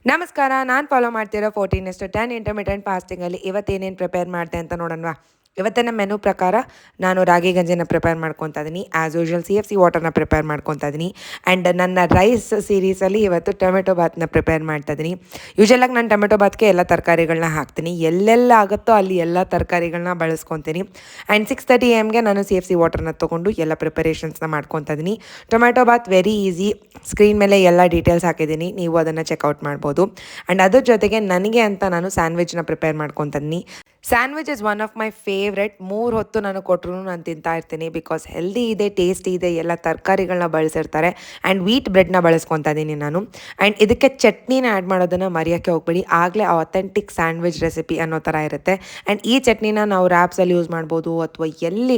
ನಮಸ್ಕಾರ. ನಾನು ಫಾಲೋ ಮಾಡ್ತಿರೋ 14:10 ಇಂಟರ್ಮಿಟೆಂಟ್ ಫಾಸ್ಟಿಂಗಲ್ಲಿ ಇವತ್ತೇನೇನು ಪ್ರಿಪೇರ್ ಮಾಡಿದೆ ಅಂತ ನೋಡೋಣವಾ. ಇವತ್ತಿನ ಮೆನು ಪ್ರಕಾರ ನಾನು ರಾಗಿ ಗಂಜಿನ ಪ್ರಿಪೇರ್ ಮಾಡ್ಕೊತಾ ಇದ್ದೀನಿ. ಆ್ಯಸ್ ಯೂಶುವಲ್ CFC ವಾಟರ್ನ ಪ್ರಿಪೇರ್ ಮಾಡ್ಕೊತಾ ಇದ್ದೀನಿ. ಆ್ಯಂಡ್ ನನ್ನ ರೈಸ್ ಸೀರೀಸಲ್ಲಿ ಇವತ್ತು ಟೊಮೆಟೊ ಬಾತ್ನ ಪ್ರಿಪೇರ್ ಮಾಡ್ತಾ ಇದ್ದೀನಿ. ಯೂಶಲಾಗಿ ನಾನು ಟೊಮೆಟೊ ಬಾತ್ಗೆ ಎಲ್ಲ ತರಕಾರಿಗಳನ್ನ ಹಾಕ್ತೀನಿ. ಎಲ್ಲೆಲ್ಲ ಆಗುತ್ತೋ ಅಲ್ಲಿ ಎಲ್ಲ ತರಕಾರಿಗಳನ್ನ ಬಳಸ್ಕೊತೀನಿ. ಆ್ಯಂಡ್ 6:30 AM ನಾನು CFC ವಾಟರ್ನ ತೊಗೊಂಡು ಎಲ್ಲ ಪ್ರಿಪರೇಷನ್ಸ್ನ ಮಾಡ್ಕೊತಾ ಇದ್ದೀನಿ. Tomato bath very easy. Screen ಮೇಲೆ ಎಲ್ಲ ಡೀಟೇಲ್ಸ್ ಹಾಕಿದ್ದೀನಿ, ನೀವು ಅದನ್ನು ಚೆಕ್ಔಟ್ ಮಾಡ್ಬೋದು. ಆ್ಯಂಡ್ ಅದ್ರ ಜೊತೆಗೆ ನನಗೆ ಅಂತ ನಾನು ಸ್ಯಾಂಡ್ವಿಚ್ನ ಪ್ರಿಪೇರ್ ಮಾಡ್ಕೊತಾ ಇದ್ದೀನಿ. Sandwich is one of my favourite. 3 ಹೊತ್ತು ನಾನು ಕೊಟ್ಟರು ನಾನು ತಿಂತಾ ಇರ್ತೀನಿ. ಬಿಕಾಸ್ ಹೆಲ್ದಿ ಇದೆ, ಟೇಸ್ಟಿ ಇದೆ, ಎಲ್ಲ ತರಕಾರಿಗಳನ್ನ ಬಳಸಿರ್ತಾರೆ. ಆ್ಯಂಡ್ ವೀಟ್ ಬ್ರೆಡ್ನ ಬಳಸ್ಕೊತಾ ಇದ್ದೀನಿ ನಾನು. ಆ್ಯಂಡ್ ಇದಕ್ಕೆ ಚಟ್ನಿನ ಆ್ಯಡ್ ಮಾಡೋದನ್ನು ಮರೆಯೋಕ್ಕೆ ಹೋಗ್ಬೇಡಿ. ಆಗಲೇ ಅಥೆಂಟಿಕ್ ಸ್ಯಾಂಡ್ವಿಚ್ ರೆಸಿಪಿ ಅನ್ನೋ ಥರ ಇರುತ್ತೆ. ಆ್ಯಂಡ್ ಈ ಚಟ್ನಿನ ನಾವು ರ್ಯಾಪ್ಸಲ್ಲಿ ಯೂಸ್ ಮಾಡ್ಬೋದು, ಅಥವಾ ಎಲ್ಲಿ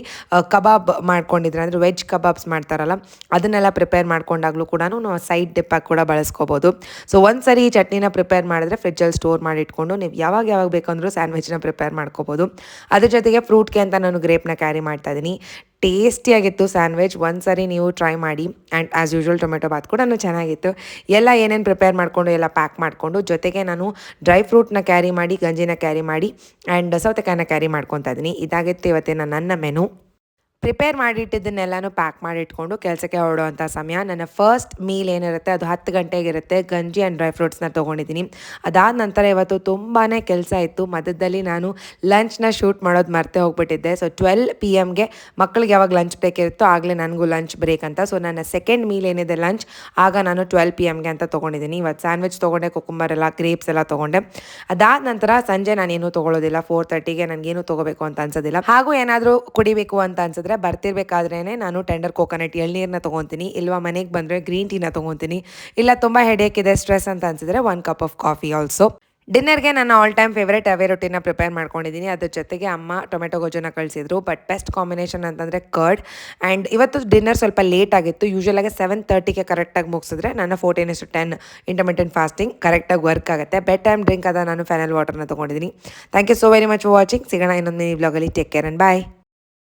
ಕಬಾಬ್ ಮಾಡ್ಕೊಂಡಿದ್ರೆ ಅಂದರೆ ವೆಜ್ ಕಬಾಬ್ಸ್ ಮಾಡ್ತಾರಲ್ಲ ಅದನ್ನೆಲ್ಲ ಪ್ರಿಪೇರ್ ಮಾಡ್ಕೊಂಡಾಗಲೂ ಕೂಡ ನಾವು ಸೈಡ್ ಡಿಪ್ಪಾಗಿ ಕೂಡ ಬಳಸ್ಕೋಬೋದು. ಸೊ ಒಂದು ಸರಿ ಈ ಚಟ್ನಿನ ಪ್ರಿಪೇರ್ ಮಾಡಿದ್ರೆ ಫ್ರಿಜ್ಜಲ್ಲಿ ಸ್ಟೋರ್ ಮಾಡಿಟ್ಕೊಂಡು ನೀವು ಯಾವಾಗ ಬೇಕಂದ್ರೂ ಸ್ಯಾಂಡ್ವಿಚ್ನ ಪ್ರಿಪೇರ್ ಮಾಡ್ಕೋಬೋದು. ಅದ್ರ ಜೊತೆಗೆ ಫ್ರೂಟ್ಗೆ ಅಂತ ನಾನು ಗ್ರೇಪ್ನ ಕ್ಯಾರಿ ಮಾಡ್ತಾ ಇದ್ದೀನಿ. ಟೇಸ್ಟಿಯಾಗಿತ್ತು ಸ್ಯಾಂಡ್ವಿಚ್. ಒಂದು ಸರಿ ನೀವು ಟ್ರೈ ಮಾಡಿ. And as usual tomato bath ಕೂಡ ಚೆನ್ನಾಗಿತ್ತು. ಎಲ್ಲ ಏನೇನು ಪ್ರಿಪೇರ್ ಮಾಡಿಕೊಂಡು ಎಲ್ಲ ಪ್ಯಾಕ್ ಮಾಡಿಕೊಂಡು, ಜೊತೆಗೆ ನಾನು ಡ್ರೈ ಫ್ರೂಟ್ನ ಕ್ಯಾರಿ ಮಾಡಿ, ಗಂಜಿನ ಕ್ಯಾರಿ ಮಾಡಿ, ಆ್ಯಂಡ್ ಸೌತೆಕಾಯಿನ ಕ್ಯಾರಿ ಮಾಡ್ಕೊತಾ ಇದ್ದೀನಿ. ಇದಾಗಿತ್ತು ಇವತ್ತಿನ ನನ್ನ ಮೆನು. ಪ್ರಿಪೇರ್ ಮಾಡಿಟ್ಟಿದ್ದನ್ನೆಲ್ಲನೂ ಪ್ಯಾಕ್ ಮಾಡಿಟ್ಕೊಂಡು ಕೆಲಸಕ್ಕೆ ಹೊರಡುವಂಥ ಸಮಯ. ನನ್ನ ಫಸ್ಟ್ ಮೀಲ್ ಏನಿರುತ್ತೆ ಅದು 10 ಗಂಟೆಗಿರುತ್ತೆ. ಗಂಜಿ ಆ್ಯಂಡ್ ಡ್ರೈ ಫ್ರೂಟ್ಸ್ನ ತೊಗೊಂಡಿದ್ದೀನಿ. ಅದಾದ ನಂತರ ಇವತ್ತು ತುಂಬಾ ಕೆಲಸ ಇತ್ತು. ಮಧ್ಯದಲ್ಲಿ ನಾನು ಲಂಚ್ನ ಶೂಟ್ ಮಾಡೋದು ಮರ್ತೇ ಹೋಗ್ಬಿಟ್ಟಿದ್ದೆ. ಸೊ 12 PM ಮಕ್ಕಳಿಗೆ ಯಾವಾಗ ಲಂಚ್ ಬ್ರೇಕ್ ಇರುತ್ತೋ ಆಗಲೇ ನನಗೂ ಲಂಚ್ ಬ್ರೇಕ್ ಅಂತ. ಸೊ ನನ್ನ ಸೆಕೆಂಡ್ ಮೀಲ್ ಏನಿದೆ ಲಂಚ್, ಆಗ ನಾನು 12 PM ಅಂತ ತೊಗೊಂಡಿದ್ದೀನಿ. ಇವತ್ತು ಸ್ಯಾಂಡ್ವಿಚ್ ತೊಗೊಂಡೆ, ಕುಕುಂಬರ್ ಎಲ್ಲ, ಗ್ರೇಪ್ಸ್ ಎಲ್ಲ ತೊಗೊಂಡೆ. ಅದಾದ ನಂತರ ಸಂಜೆ ನಾನೇನು ತೊಗೊಳ್ಳೋದಿಲ್ಲ. 4:30ಗೆ ನನಗೇನು ತೊಗೋಬೇಕು ಅಂತ ಅನ್ಸೋದಿಲ್ಲ. ಹಾಗೂ ಏನಾದರೂ ಕುಡಿಬೇಕು ಅಂತ ಅನ್ಸಿದ್ರೆ ಬರ್ತಿರ್ಬೇಕಾದ್ರೇ ನಾನು ಟೆಂಡರ್ ಕೋಕೋನಟ್ ಎಳ್ನೀರನ್ನ ತೊಗೊತೀನಿ, ಇಲ್ವಾ ಮನೆಗೆ ಬಂದರೆ ಗ್ರೀನ್ ಟೀನ ತೊಗೊತೀನಿ. ಇಲ್ಲ ತುಂಬ ಹೆಡೇಕ್ ಇದೆ, ಸ್ಟ್ರೆಸ್ ಅಂತ ಅನ್ಸಿದ್ರೆ 1 ಕಪ್ ಆಫ್ ಕಾಫಿ ಆಲ್ಸೋ. ಡಿನ್ನರ್ಗೆ ನನ್ನ ಆಲ್ ಟೈಮ್ ಫೇವ್ರೇಟ್ ಅವೇ ರೊಟ್ಟಿನ ಪ್ರಿಪೇರ್ ಮಾಡ್ಕೊಂಡಿದ್ದೀನಿ. ಅದ್ರ ಜೊತೆಗೆ ಅಮ್ಮ ಟೊಮೆಟೊ ಗೊಜ್ಜನ್ನು ಕಳಿಸಿದ್ರು. ಬಟ್ ಬೆಸ್ಟ್ ಕಾಂಬಿನೇಷನ್ ಅಂತಂದರೆ ಕರ್ಡ್. ಆ್ಯಂಡ್ ಇವತ್ತು ಡಿನ್ನರ್ ಸ್ವಲ್ಪ ಲೇಟ್ ಆಗಿತ್ತು. ಯೂಶಲಾಗಿ 7:30ಗೆ ಕರೆಕ್ಟಾಗಿ ಮುಗಿಸಿದ್ರೆ ನನ್ನ 14:10 ಇಂಟರ್ಮಿಟೆಂಟ್ ಫಾಸ್ಟಿಂಗ್ ಕರೆಕ್ಟಾಗಿ ವರ್ಕ್ ಆಗುತ್ತೆ. ಬೆಡ್ ಟೈಮ್ ಡ್ರಿಂಕ್ ಅದ ನಾನು ಫೆನಲ್ ವಾಟರ್ನ ತೊಗೊಂಡಿದ್ದೀನಿ. Thank you so very much for watching. ಸಿಗೋಣ ಇನ್ನೊಂದು ಈ ವ್ಲಾಗಲ್ಲಿ. Take care and bye.